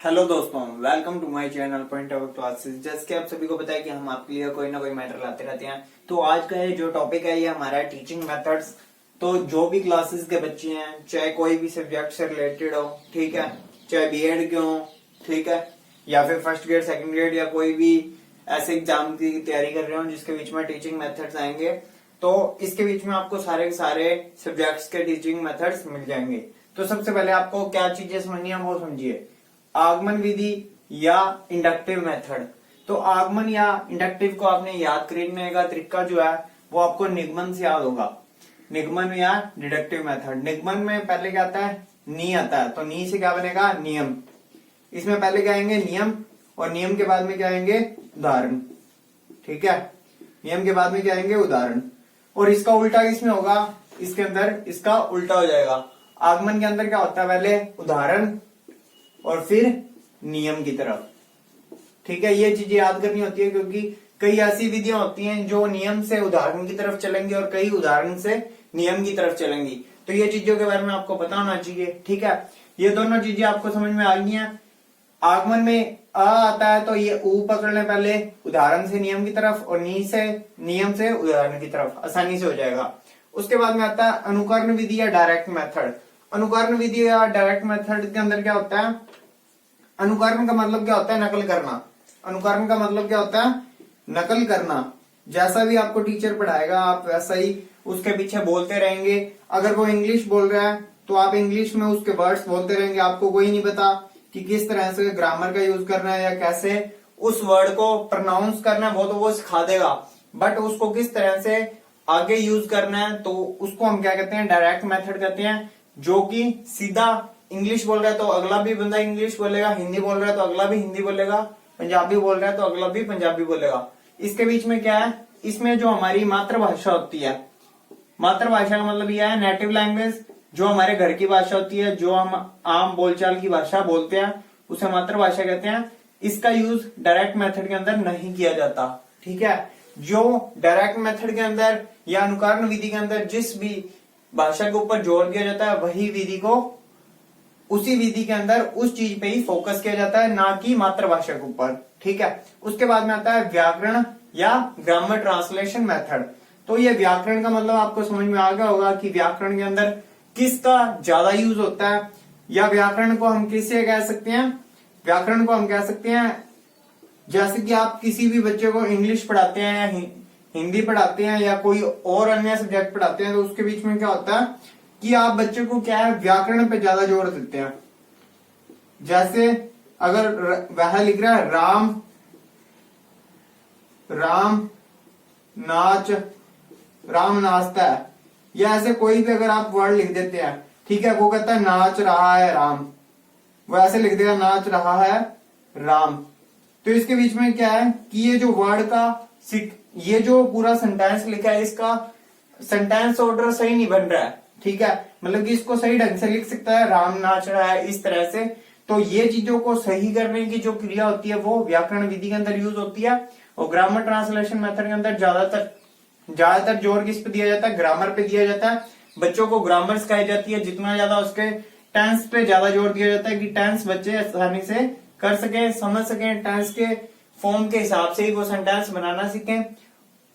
Hello दोस्तों, welcome to my channel point of classes. जैसे कि आप सभी को पता है कि हम आपके लिए कोई ना कोई मैटर लाते रहते हैं। तो आज का ये जो टॉपिक है ये हमारा टीचिंग मेथड्स। तो जो भी क्लासेस के बच्चे हैं, चाहे कोई भी सब्जेक्ट से रिलेटेड हो, ठीक है, चाहे बीएड के हो, ठीक है, या फिर फर्स्ट ग्रेड सेकंड ग्रेड या कोई भी ऐसे एग्जाम की तैयारी कर रहे हो जिसके बीच में टीचिंग मेथड्स आएंगे, तो इसके बीच में आपको सारे के सारे सब्जेक्ट्स के टीचिंग मेथड्स मिल जाएंगे। तो सबसे पहले आपको क्या चीजें समझनी है वो समझिए। आगमन विधि या इंडक्टिव मेथड। तो आगमन या इंडक्टिव को आपने याद करने का तरीका जो है वो आपको निगमन से याद होगा। निगमन या डिडक्टिव मेथड। निगमन में पहले क्या आता है? नी आता है। तो नी से क्या बनेगा? नियम। इसमें पहले क्या आएंगे? नियम, और नियम के बाद में क्या आएंगे? उदाहरण। ठीक है, नियम के बाद में क्या आएंगे? उदाहरण। और इसका उल्टा किसमें होगा? इसके अंदर इसका उल्टा हो जाएगा। आगमन के अंदर क्या होता है? पहले उदाहरण और फिर नियम की तरफ। ठीक है, ये चीजें याद करनी होती है क्योंकि कई ऐसी विधियां होती हैं जो नियम से उदाहरण की तरफ चलेंगी और कई उदाहरण से नियम की तरफ चलेंगी। तो ये चीजों के बारे में आपको पता होना चाहिए। ठीक है, ये दोनों चीजें आपको समझ में आ गई हैं। आगमन में अ आता है तो ये ऊ पकड़ लें पहले, उदाहरण से नियम की तरफ, और नी से नियम से उदाहरण की तरफ, आसानी से हो जाएगा। उसके बाद में आता है अनुकरण विधि या डायरेक्ट मेथड। अनुकरण विधि या डायरेक्ट मेथड के अंदर क्या होता है? अनुकरण का मतलब क्या होता है? नकल करना। अनुकरण का मतलब क्या होता है? नकल करना। जैसा भी आपको टीचर पढ़ाएगा आप वैसा ही उसके पीछे बोलते रहेंगे। अगर वो इंग्लिश बोल रहा है तो आप इंग्लिश में उसके वर्ड्स बोलते रहेंगे। आपको कोई नहीं पता कि किस तरह से ग्रामर का यूज करना है या कैसे उस वर्ड को प्रोनाउंस करना है, वो तो वो सिखा देगा, बट उसको किस तरह से आगे यूज करना है तो उसको हम क्या कहते हैं? डायरेक्ट मेथड कहते हैं। जो कि सीधा इंग्लिश बोल रहा है तो अगला भी बंदा इंग्लिश बोलेगा, हिंदी बोल रहा है तो अगला भी हिंदी बोलेगा, पंजाबी बोल रहा है तो अगला भी पंजाबी बोलेगा। इसके बीच में क्या है? इसमें जो हमारी मातृभाषा होती है, मातृभाषा का मतलब यह है नेटिव लैंग्वेज, जो हमारे घर की भाषा होती है, जो हम आम बोलचाल की भाषा बोलते हैं उसे मातृभाषा कहते हैं। इसका यूज डायरेक्ट मेथड के अंदर नहीं किया जाता। ठीक है, जो डायरेक्ट मेथड के अंदर या अनुकरण विधि के अंदर जिस भी भाषा के ऊपर जोर दिया जाता है वही विधि को, उसी विधि के अंदर उस चीज पे ही फोकस किया जाता है, ना कि मातृभाषा के ऊपर। ठीक है, उसके बाद में आता है व्याकरण या ग्रामर ट्रांसलेशन मेथड। तो ये व्याकरण का मतलब आपको समझ में आ गया होगा कि व्याकरण के अंदर किसका ज्यादा यूज होता है, या व्याकरण को हम किसे कह सकते हैं? व्याकरण को हम कह सकते हैं जैसे कि आप किसी भी बच्चे को इंग्लिश पढ़ाते हैं या हिंदी पढ़ाते हैं या कोई और अन्य सब्जेक्ट पढ़ाते हैं, तो उसके बीच में क्या होता है कि आप बच्चे को क्या है? व्याकरण पे ज्यादा जोर देते हैं। जैसे अगर वह लिख रहा है राम नाच, राम नाचता है, या ऐसे कोई भी अगर आप वर्ड लिख देते हैं, ठीक है, वो कहता है नाच रहा है राम, वो ऐसे लिख देगा नाच रहा है राम। तो इसके बीच में क्या है कि ये जो वर्ड का ये जो पूरा सेंटेंस लिखा है इसका सेंटेंस ऑर्डर सही नहीं बन रहा है। ठीक है, मतलब कि इसको सही ढंग से लिख सकता है राम नाच रहा है इस तरह से। तो ये चीजों को सही करने की जो क्रिया होती है वो व्याकरण विधि के अंदर यूज होती है। और ग्रामर ट्रांसलेशन मेथड के अंदर ज्यादातर जोर किस पे दिया जाता है? ग्रामर पे दिया जाता है। बच्चों को ग्रामर सिखाई जाती है, जितना ज्यादा उसके टेंस पे ज्यादा जोर दिया जाता है कि टेंस बच्चे आसानी से कर सके, समझ सके, टेंस के फॉर्म के हिसाब से ही वो सेंटेंस बनाना सीखें।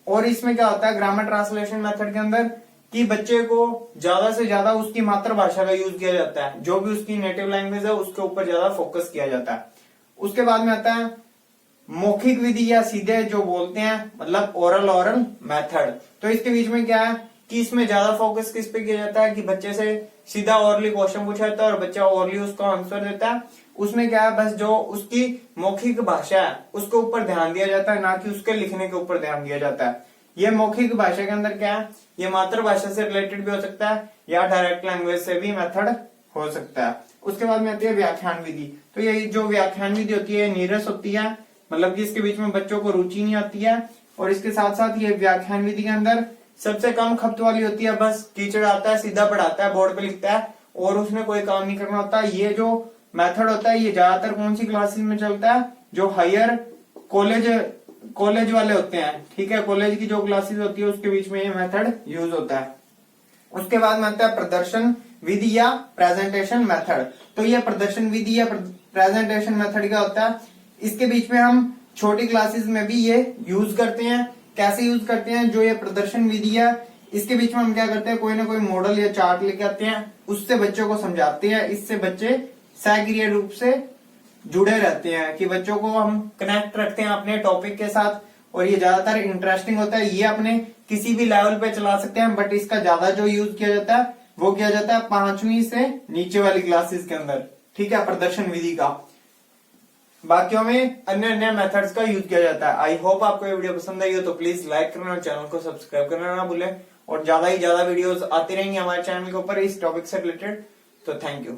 और इसमें क्या होता है ग्रामर ट्रांसलेशन मेथड के अंदर कि बच्चे को ज्यादा से ज्यादा उसकी मातृभाषा का यूज किया जाता है, जो भी उसकी नेटिव लैंग्वेज है उसके ऊपर ज्यादा फोकस किया जाता है। उसके बाद में आता है मौखिक विधि या सीधे जो बोलते हैं मतलब ओरल मेथड। तो इसके बीच में क्या है कि इसमें ज्यादा फोकस किस पे किया जाता है कि बच्चे से सीधा ओरली क्वेश्चन पूछा जाता है और बच्चा ओरली उसको आंसर देता है। उसमें क्या है, बस जो उसकी मौखिक भाषा है उसके ऊपर ध्यान दिया जाता है, ना कि उसके लिखने के ऊपर ध्यान दिया जाता है। ये मौखिक भाषा के अंदर क्या है, ये मातृभाषा से रिलेटेड भी हो सकता है या डायरेक्ट लैंग्वेज से भी मेथड हो सकता है। उसके बाद में आती है व्याख्यान विधि। तो ये जो व्याख्यान विधि होती है नीरस होती है, मतलब कि इसके बीच में बच्चों को रुचि नहीं आती है। और इसके साथ साथ ये व्याख्यान विधि के अंदर सबसे कम खपत वाली होती है। बस टीचर आता है, सीधा पढ़ाता है, बोर्ड पे लिखता है और उसने कोई काम नहीं करना होता। ये जो मेथड होता है ये ज्यादातर कौन सी क्लासेस में चलता है? जो हायर कॉलेज वाले होते हैं। ठीक है, कॉलेज की जो क्लासेस होती है उसके बीच में ये मेथड यूज होता है। उसके बाद में आता है प्रदर्शन विधि या प्रेजेंटेशन मेथड। तो ये प्रदर्शन विधि या प्रेजेंटेशन मेथड का होता है। इसके बीच में हम छोटी क्लासेस में भी ये यूज करते हैं। कैसे यूज करते हैं? जो ये प्रदर्शन विधि है इसके बीच में हम क्या करते हैं, कोई ना कोई मॉडल या चार्ट लेके आते हैं, उससे बच्चों को समझाते हैं। इससे बच्चे सक्रिय रूप से जुड़े रहते हैं कि बच्चों को हम कनेक्ट रखते हैं अपने टॉपिक के साथ, और ये ज्यादातर इंटरेस्टिंग होता है। ये अपने किसी भी लेवल पे चला सकते हैं, बट इसका ज्यादा जो यूज किया जाता है वो किया जाता है 5वीं से नीचे वाली क्लासेस के अंदर। ठीक है, प्रदर्शन विधि का। बाकियों में अन्य अन्य मेथड्स का यूज किया जाता है। आई होप आपको ये वीडियो पसंद आई हो तो प्लीज लाइक करना और चैनल को सब्सक्राइब करना ना भूलें, और ज्यादा ही ज्यादा वीडियोस आती रहेंगी हमारे चैनल के ऊपर इस टॉपिक से रिलेटेड। तो थैंक यू।